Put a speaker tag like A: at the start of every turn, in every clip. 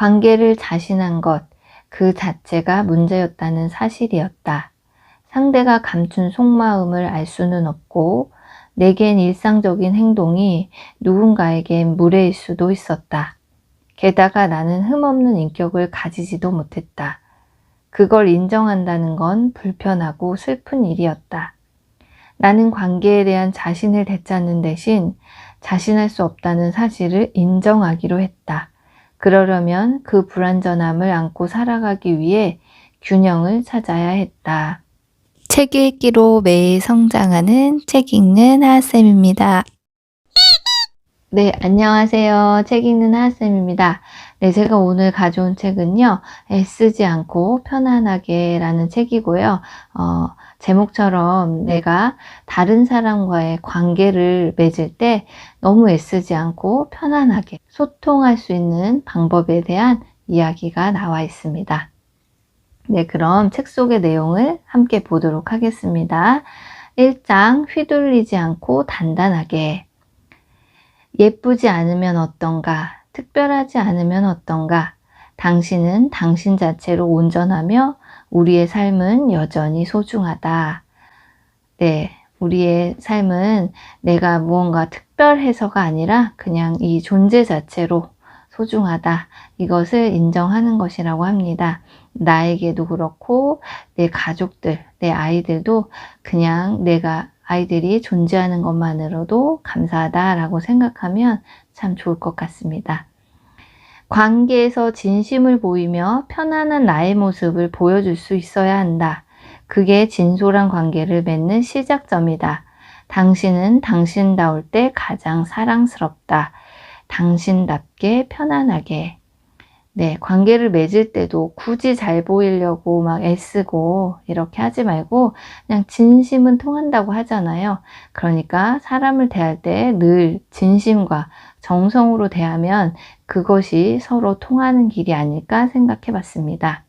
A: 관계를 자신한 것, 그 자체가 문제였다는 사실이었다. 상대가 감춘 속마음을 알 수는 없고 내겐 일상적인 행동이 누군가에겐 무례일 수도 있었다. 게다가 나는 흠없는 인격을 가지지도 못했다. 그걸 인정한다는 건 불편하고 슬픈 일이었다. 나는 관계에 대한 자신을 되찾는 대신 자신할 수 없다는 사실을 인정하기로 했다. 그러려면 그 불완전함을 안고 살아가기 위해 균형을 찾아야 했다. 책 읽기로 매일 성장하는 책 읽는 하하쌤입니다. 네, 안녕하세요. 책 읽는 하하쌤입니다. 네, 제가 오늘 가져온 책은요, 애쓰지 않고 편안하게 라는 책이고요. 제목처럼 내가 다른 사람과의 관계를 맺을 때 너무 애쓰지 않고 편안하게 소통할 수 있는 방법에 대한 이야기가 나와 있습니다. 네, 그럼 책 속의 내용을 함께 보도록 하겠습니다. 1장, 휘둘리지 않고 단단하게. 예쁘지 않으면 어떤가? 특별하지 않으면 어떤가? 당신은 당신 자체로 온전하며 우리의 삶은 여전히 소중하다. 네, 우리의 삶은 내가 무언가 특별해서가 아니라 그냥 이 존재 자체로 소중하다. 이것을 인정하는 것이라고 합니다. 나에게도 그렇고 내 가족들, 내 아이들도 그냥 아이들이 존재하는 것만으로도 감사하다라고 생각하면 참 좋을 것 같습니다. 관계에서 진심을 보이며 편안한 나의 모습을 보여줄 수 있어야 한다. 그게 진솔한 관계를 맺는 시작점이다. 당신은 당신다울 때 가장 사랑스럽다. 당신답게 편안하게. 네, 관계를 맺을 때도 굳이 잘 보이려고 막 애쓰고 이렇게 하지 말고 그냥 진심은 통한다고 하잖아요. 그러니까 사람을 대할 때 늘 진심과 정성으로 대하면 그것이 서로 통하는 길이 아닐까 생각해 봤습니다.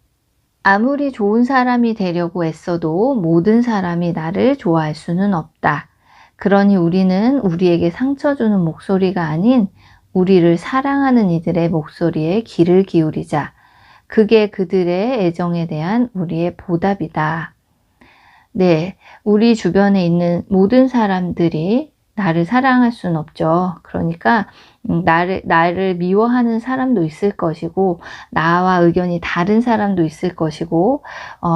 A: 아무리 좋은 사람이 되려고 애써도 모든 사람이 나를 좋아할 수는 없다. 그러니 우리는 우리에게 상처 주는 목소리가 아닌 우리를 사랑하는 이들의 목소리에 귀를 기울이자. 그게 그들의 애정에 대한 우리의 보답이다. 네, 우리 주변에 있는 모든 사람들이 나를 사랑할 수는 없죠. 그러니까 나를 미워하는 사람도 있을 것이고 나와 의견이 다른 사람도 있을 것이고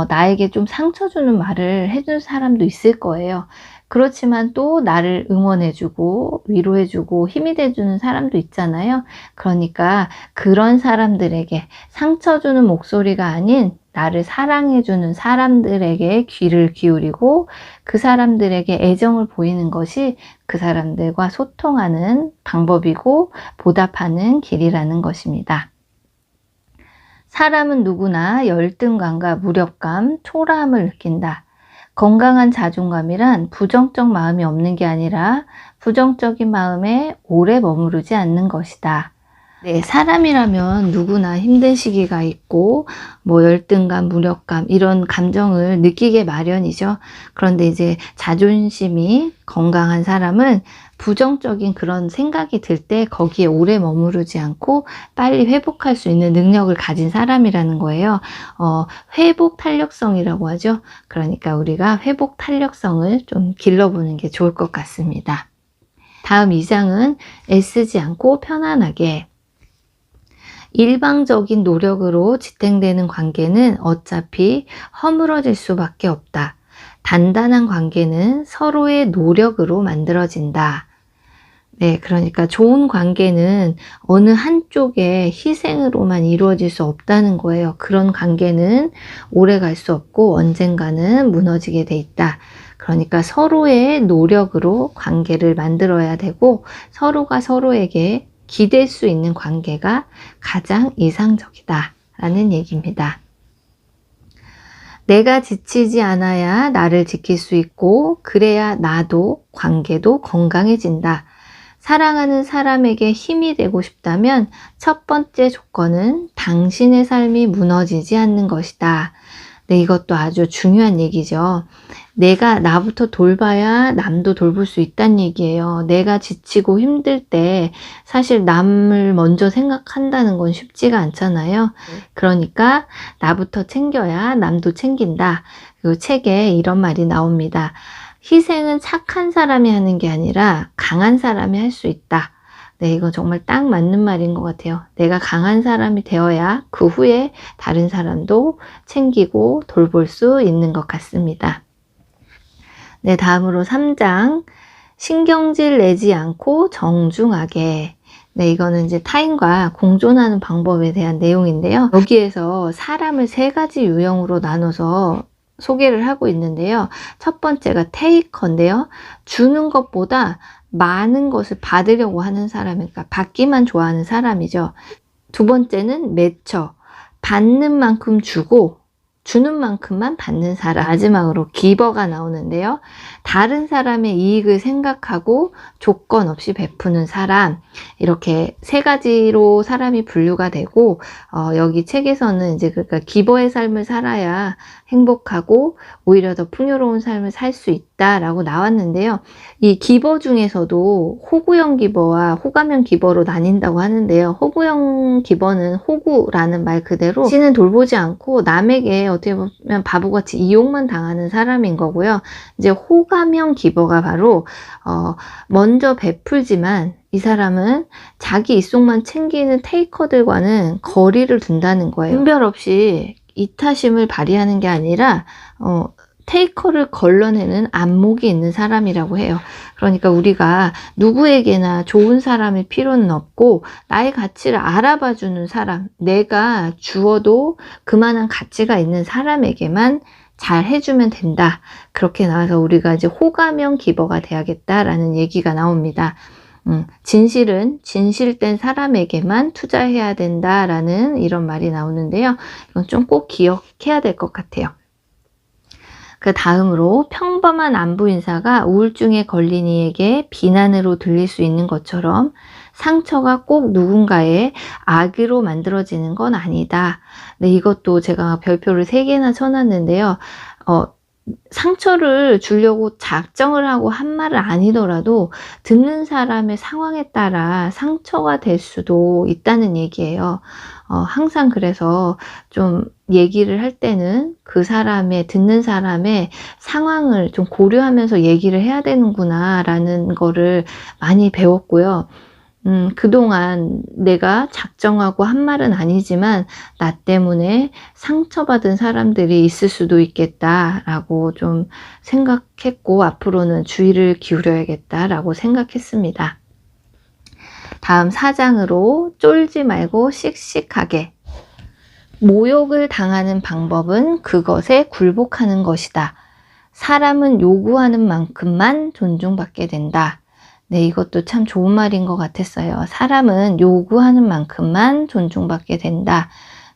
A: 나에게 좀 상처 주는 말을 해준 사람도 있을 거예요. 그렇지만 또 나를 응원해주고 위로해주고 힘이 돼주는 사람도 있잖아요. 그러니까 그런 사람들에게 상처 주는 목소리가 아닌 나를 사랑해주는 사람들에게 귀를 기울이고 그 사람들에게 애정을 보이는 것이 그 사람들과 소통하는 방법이고 보답하는 길이라는 것입니다. 사람은 누구나 열등감과 무력감, 초라함을 느낀다. 건강한 자존감이란 부정적 마음이 없는 게 아니라 부정적인 마음에 오래 머무르지 않는 것이다. 네, 사람이라면 누구나 힘든 시기가 있고 열등감, 무력감 이런 감정을 느끼게 마련이죠. 그런데 이제 자존심이 건강한 사람은 부정적인 그런 생각이 들 때 거기에 오래 머무르지 않고 빨리 회복할 수 있는 능력을 가진 사람이라는 거예요. 회복 탄력성이라고 하죠. 그러니까 우리가 회복 탄력성을 좀 길러보는 게 좋을 것 같습니다. 다음 2장은 애쓰지 않고 편안하게. 일방적인 노력으로 지탱되는 관계는 어차피 허물어질 수밖에 없다. 단단한 관계는 서로의 노력으로 만들어진다. 네, 그러니까 좋은 관계는 어느 한쪽의 희생으로만 이루어질 수 없다는 거예요. 그런 관계는 오래 갈 수 없고 언젠가는 무너지게 돼 있다. 그러니까 서로의 노력으로 관계를 만들어야 되고 서로가 서로에게 기댈 수 있는 관계가 가장 이상적이다 라는 얘기입니다. 내가 지치지 않아야 나를 지킬 수 있고 그래야 나도 관계도 건강해진다. 사랑하는 사람에게 힘이 되고 싶다면 첫 번째 조건은 당신의 삶이 무너지지 않는 것이다. 네, 이것도 아주 중요한 얘기죠. 내가 나부터 돌봐야 남도 돌볼 수 있다는 얘기예요. 내가 지치고 힘들 때 사실 남을 먼저 생각한다는 건 쉽지가 않잖아요. 그러니까 나부터 챙겨야 남도 챙긴다. 그 책에 이런 말이 나옵니다. 희생은 착한 사람이 하는 게 아니라 강한 사람이 할 수 있다. 네, 이거 정말 딱 맞는 말인 것 같아요. 내가 강한 사람이 되어야 그 후에 다른 사람도 챙기고 돌볼 수 있는 것 같습니다. 네, 다음으로 3장. 신경질 내지 않고 정중하게. 네, 이거는 이제 타인과 공존하는 방법에 대한 내용인데요. 여기에서 사람을 3가지 유형으로 나눠서 소개를 하고 있는데요. 첫 번째가 테이커인데요. 주는 것보다 많은 것을 받으려고 하는 사람이니까 받기만 좋아하는 사람이죠. 두 번째는 매처, 받는 만큼 주고 주는 만큼만 받는 사람. 마지막으로 기버가 나오는데요. 다른 사람의 이익을 생각하고 조건 없이 베푸는 사람. 이렇게 3가지로 사람이 분류가 되고 여기 책에서는 이제 그러니까 기버의 삶을 살아야 행복하고 오히려 더 풍요로운 삶을 살 수 있다라고 나왔는데요. 이 기버 중에서도 호구형 기버와 호감형 기버로 나뉜다고 하는데요. 호구형 기버는 호구라는 말 그대로 신은 돌보지 않고 남에게 어떻게 보면 바보같이 이용만 당하는 사람인 거고요. 이제 호감형 기버가 바로 먼저 베풀지만 이 사람은 자기 입속만 챙기는 테이커들과는 거리를 둔다는 거예요. 분별 없이 이타심을 발휘하는 게 아니라 테이커를 걸러내는 안목이 있는 사람이라고 해요. 그러니까 우리가 누구에게나 좋은 사람일 필요는 없고 나의 가치를 알아봐주는 사람, 내가 주어도 그만한 가치가 있는 사람에게만 잘 해주면 된다. 그렇게 나와서 우리가 이제 호감형 기버가 돼야겠다라는 얘기가 나옵니다. 진실은 진실된 사람에게만 투자해야 된다라는 이런 말이 나오는데요. 이건 좀 꼭 기억해야 될 것 같아요. 그 다음으로 평범한 안부 인사가 우울증에 걸린 이에게 비난으로 들릴 수 있는 것처럼 상처가 꼭 누군가의 악으로 만들어지는 건 아니다. 네, 이것도 제가 별표를 3개나 쳐놨는데요. 상처를 주려고 작정을 하고 한 말은 아니더라도 듣는 사람의 상황에 따라 상처가 될 수도 있다는 얘기예요. 항상 그래서 좀 얘기를 할 때는 그 사람의, 듣는 사람의 상황을 좀 고려하면서 얘기를 해야 되는구나 라는 거를 많이 배웠고요. 그동안 내가 작정하고 한 말은 아니지만 나 때문에 상처받은 사람들이 있을 수도 있겠다라고 좀 생각했고 앞으로는 주의를 기울여야겠다라고 생각했습니다. 다음 4장으로 쫄지 말고 씩씩하게. 모욕을 당하는 방법은 그것에 굴복하는 것이다. 사람은 요구하는 만큼만 존중받게 된다. 네, 이것도 참 좋은 말인 것 같았어요. 사람은 요구하는 만큼만 존중받게 된다.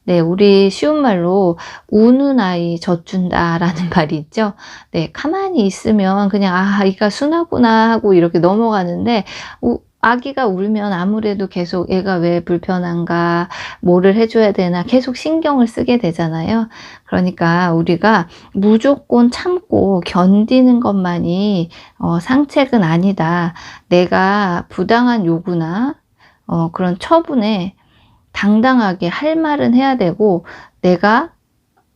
A: 네, 우리 쉬운 말로 우는 아이 젖준다 라는 말이 있죠. 네, 가만히 있으면 그냥 아이가 순하구나 하고 이렇게 넘어가는데 아기가 울면 아무래도 계속 얘가 왜 불편한가, 뭐를 해줘야 되나 계속 신경을 쓰게 되잖아요. 그러니까 우리가 무조건 참고 견디는 것만이 상책은 아니다. 내가 부당한 요구나 그런 처분에 당당하게 할 말은 해야 되고 내가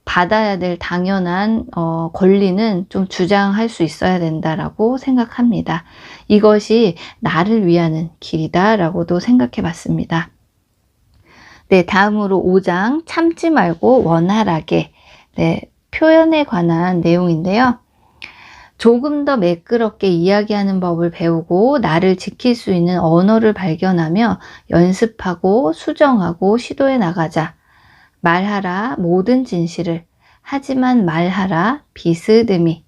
A: 받아야 될 당연한 권리는 좀 주장할 수 있어야 된다라고 생각합니다. 이것이 나를 위하는 길이다라고도 생각해 봤습니다. 네, 다음으로 5장 참지 말고 원활하게. 네, 표현에 관한 내용인데요. 조금 더 매끄럽게 이야기하는 법을 배우고 나를 지킬 수 있는 언어를 발견하며 연습하고 수정하고 시도해 나가자. 말하라 모든 진실을. 하지만 말하라 비스듬히.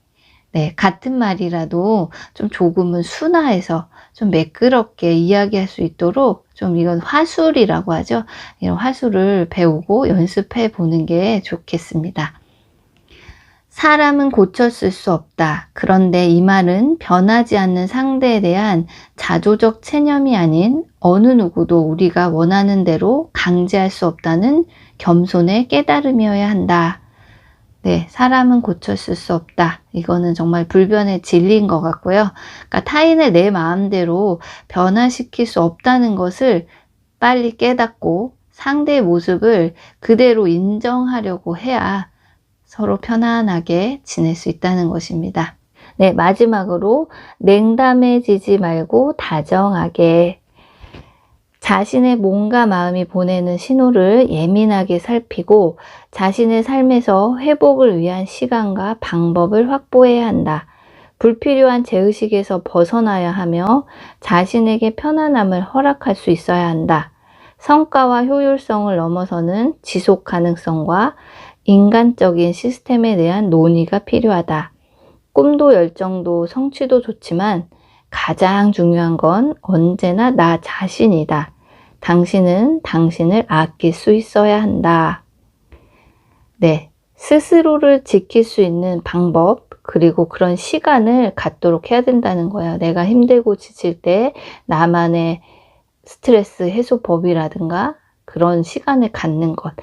A: 네, 같은 말이라도 좀 조금은 순화해서 좀 매끄럽게 이야기할 수 있도록 좀 이건 화술이라고 하죠. 이런 화술을 배우고 연습해 보는 게 좋겠습니다. 사람은 고쳤을 수 없다. 그런데 이 말은 변하지 않는 상대에 대한 자조적 체념이 아닌 어느 누구도 우리가 원하는 대로 강제할 수 없다는 겸손의 깨달음이어야 한다. 네, 사람은 고쳤을 수 없다. 이거는 정말 불변의 진리인 것 같고요. 그러니까 타인을 내 마음대로 변화시킬 수 없다는 것을 빨리 깨닫고 상대의 모습을 그대로 인정하려고 해야 서로 편안하게 지낼 수 있다는 것입니다. 네, 마지막으로 냉담해지지 말고 다정하게. 자신의 몸과 마음이 보내는 신호를 예민하게 살피고 자신의 삶에서 회복을 위한 시간과 방법을 확보해야 한다. 불필요한 죄의식에서 벗어나야 하며 자신에게 편안함을 허락할 수 있어야 한다. 성과와 효율성을 넘어서는 지속 가능성과 인간적인 시스템에 대한 논의가 필요하다. 꿈도 열정도 성취도 좋지만 가장 중요한 건 언제나 나 자신이다. 당신은 당신을 아낄 수 있어야 한다. 네, 스스로를 지킬 수 있는 방법, 그리고 그런 시간을 갖도록 해야 된다는 거예요. 내가 힘들고 지칠 때 나만의 스트레스 해소법이라든가 그런 시간을 갖는 것.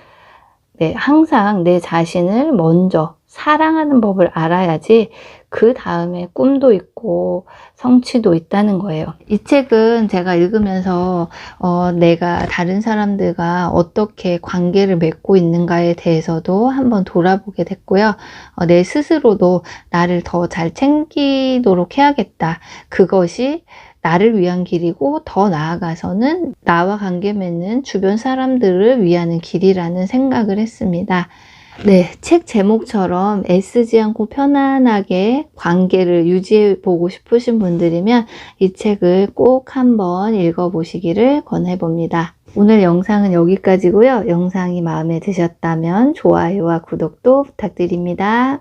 A: 네, 항상 내 자신을 먼저 사랑하는 법을 알아야지 그 다음에 꿈도 있고 성취도 있다는 거예요. 이 책은 제가 읽으면서 내가 다른 사람들과 어떻게 관계를 맺고 있는가에 대해서도 한번 돌아보게 됐고요. 내 스스로도 나를 더 잘 챙기도록 해야겠다. 그것이 나를 위한 길이고 더 나아가서는 나와 관계 맺는 주변 사람들을 위하는 길이라는 생각을 했습니다. 네, 책 제목처럼 애쓰지 않고 편안하게 관계를 유지해 보고 싶으신 분들이면 이 책을 꼭 한번 읽어보시기를 권해봅니다. 오늘 영상은 여기까지고요. 영상이 마음에 드셨다면 좋아요와 구독도 부탁드립니다.